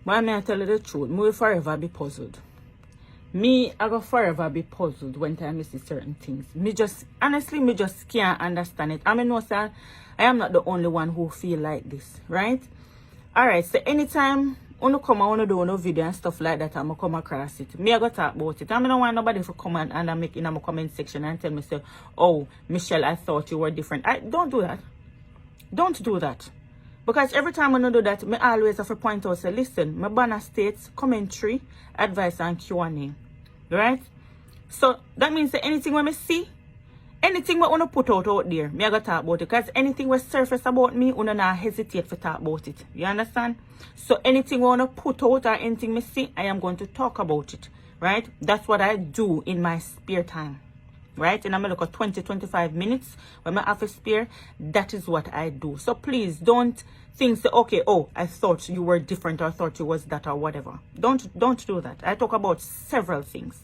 But I tell you the truth, me will forever be puzzled. Me, I go forever be puzzled when I see certain things. Honestly, me just can't understand it. I mean, no, sir, I am not the only one who feel like this, right? Alright, so anytime I come and do no video and stuff like that, I'm come across it. Me, I go talk about it. I don't want nobody to come and make in my comment section and tell me, say, oh, Michelle, I thought you were different. Don't do that. Don't do that. Because every time I do that, I always have to point out, say, listen, my banner states commentary, advice, and Q&A. Right? So that means that anything when I see, anything we want to put out there, me I go talk about it. Because anything we surface about me, I not hesitate to talk about it. You understand? So anything we want to put out or anything me see, I am going to talk about it. Right? That's what I do in my spare time. Right? And I'm going to look at 20-25 minutes when I have a spare. That is what I do. So please don't think, say, okay, oh, I thought you were different or I thought you was that or whatever. Don't do that. I talk about several things.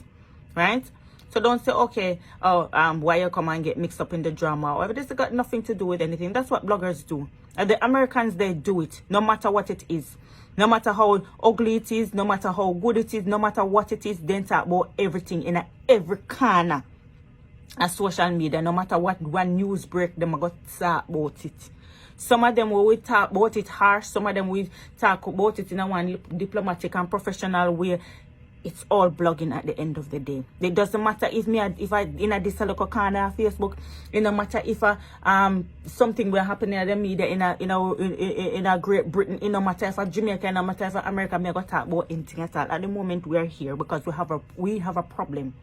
Right? So don't say, okay, why you come and get mixed up in the drama or whatever. This has got nothing to do with anything. That's what bloggers do. And the Americans, they do it no matter what it is. No matter how ugly it is, no matter how good it is, no matter what it is, they talk about everything in every corner of social media. No matter what one news break, them are going to talk about it. Some of them will talk about it harsh. Some of them will talk about it in a one diplomatic and professional way. It's all blogging at the end of the day. It doesn't matter if I in a this local corner of Facebook. It no matter if something will happen in the media in a Great Britain. It no matter if a Jamaica, it no matter if America. Me go talk about anything at all. At the moment we are here because we have a problem.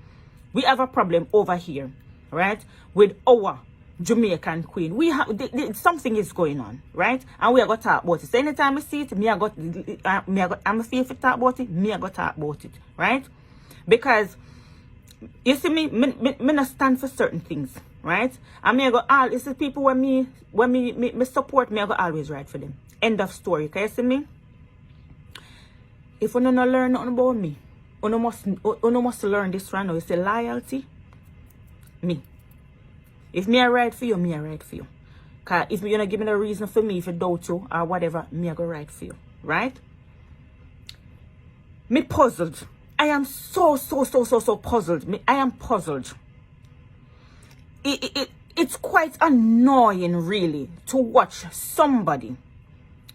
We have a problem over here, right? With our Jamaican queen. We have something is going on, right? And we are going to talk about it. So anytime I see it, I'm feel to talk about it, me I go talk about it, right? Because you see me not stand for certain things, right? And me I go all it's the people when me support me, I go always right for them. End of story. Can you see me? If you don't learn nothing about me, you must learn this right now. It's a loyalty. Me. If me I right for you, me I right for you. Because if you're not giving a reason for me if you doubt you or whatever, me I go right for you. Right? Me puzzled. I am so puzzled. I am puzzled. It's quite annoying, really, to watch somebody.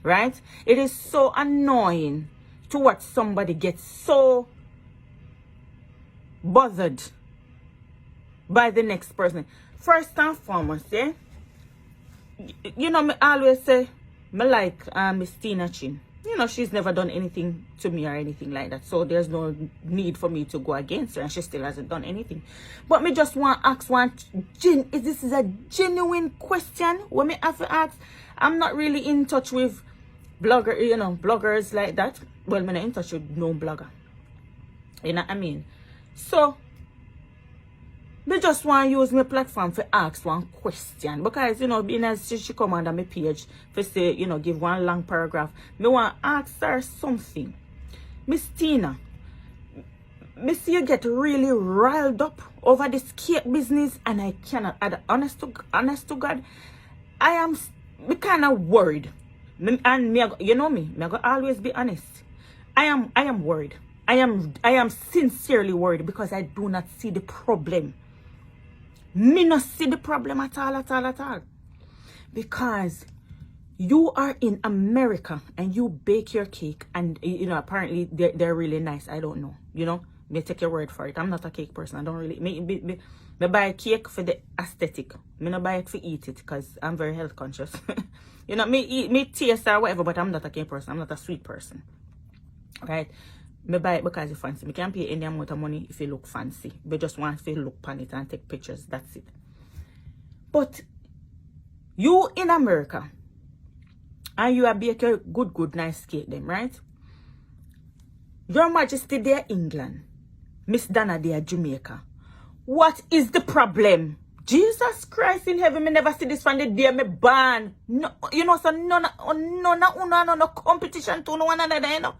Right? It is so annoying to watch somebody get so bothered by the next person. First and foremost, yeah, you know, me always say, me like Miss Tina Chin. You know, she's never done anything to me or anything like that. So there's no need for me to go against her. And she still hasn't done anything. But me just want to ask one, this is a genuine question. What me have to ask, I'm not really in touch with bloggers like that. Well, I'm not in touch with no blogger. You know what I mean? So, me just want to use my platform to ask one question. Because, you know, being as she come under my page, for say, you know, give one long paragraph. Me want to ask her something. Miss Tina, me see you get really riled up over this cake business and I cannot, honest to God, I am kind of worried. And me, you know me I go always be honest. I am worried. I am sincerely worried because I do not see the problem. Me not see the problem at all. Because you are in America and you bake your cake and, you know, apparently they're really nice. I don't know. You know, me take your word for it. I'm not a cake person. I don't really, me buy cake for the aesthetic. Me not buy it for eat it because I'm very health conscious. You know, me taste or whatever, but I'm not a cake person. I'm not a sweet person. Right? Me buy it because you fancy. Me can't pay any amount of money if you look fancy. But just want to look on it and take pictures. That's it. But you in America and you are bake a good nice cake them, right? Your Majesty there England. Miss Donna there Jamaica. What is the problem? Jesus Christ in heaven, me never see this from the day me born. No, you know, so no competition to one another, you know.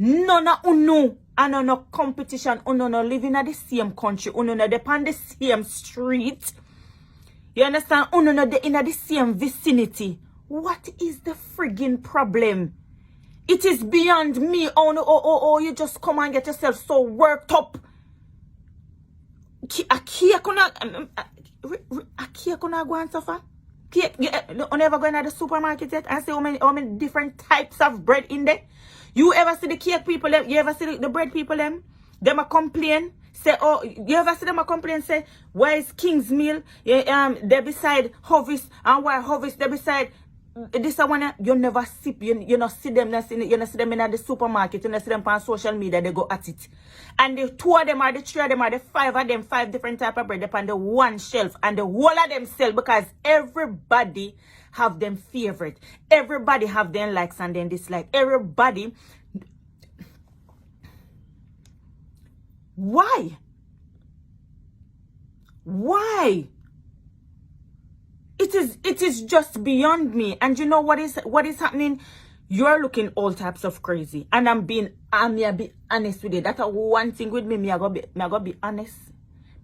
No competition. No living in the same country. No depend the same street. You understand? No in the same vicinity. What is the friggin' problem? It is beyond me. Oh, you just come and get yourself so worked up. A cake gonna go and suffer. Cake, you never going to the supermarket yet and see how many different types of bread in there. You ever see the cake people them? You ever see the bread people them? Them a complain. Say, oh, you ever see them a complain? Say, where is King's Meal? They beside Hovis, and why Hovis they beside this one. You never see, you not see them. You not see them in the supermarket. You not see them on social media. They go at it, and the 2 of them or the 3 of them or the 5 of them, 5 different type of bread upon the one shelf, and the whole of them sell because everybody have them favorite. Everybody have them likes and then dislike. Everybody. Why? It is just beyond me. And you know what is happening? You're looking all types of crazy. And I'm be honest with you. That's one thing with me. Me I gotta be honest.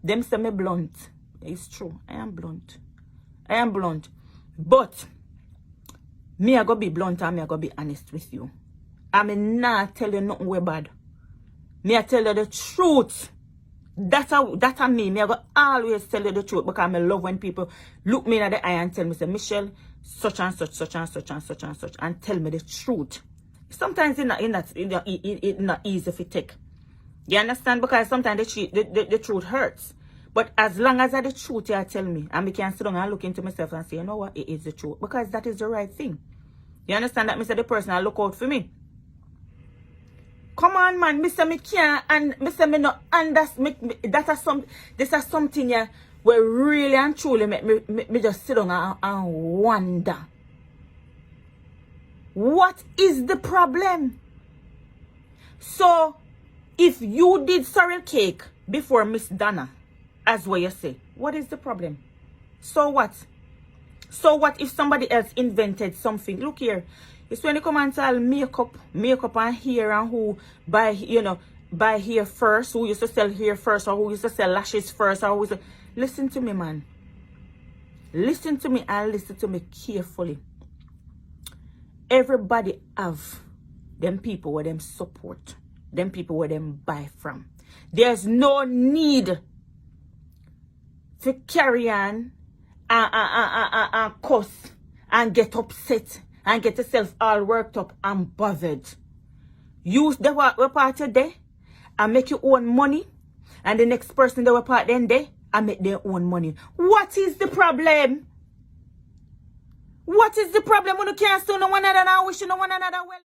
Them say me blunt. It's true. I am blunt. But me I gotta be blunt and me I gotta be honest with you. I mean not tell you nothing way bad. Me I tell you the truth. That's me. Me I go always tell you the truth because I love when people look me in the eye and tell me, say, Michelle, such and such, and tell me the truth. Sometimes it's not easy to take. You understand? Because sometimes the truth hurts. But as long as the truth you tell me, and me can sit down and look into myself and say, you know what, it is the truth. Because that is the right thing. You understand that? Me say the person I look out for me. Come on, man. Mr. Me can't, and Mr. Me not understand. This is something yeah, where really and truly make me just sit down and wonder. What is the problem? So, if you did sorrel cake before Miss Donna, as what you say, what is the problem? So what? So what if somebody else invented something? Look here. It's when you come and tell makeup and hair and who buy hair first, who used to sell hair first, or who used to sell lashes first, or who used to... Listen to me, man. Listen to me and listen to me carefully. Everybody have them people where them support, them people where them buy from. There's no need to carry on and cuss and get upset and get yourself all worked up and bothered. Use the part of day and make your own money, and the next person that will part then day and make their own money. What is the problem? What is the problem when you can't still no one another and wish you no one another well?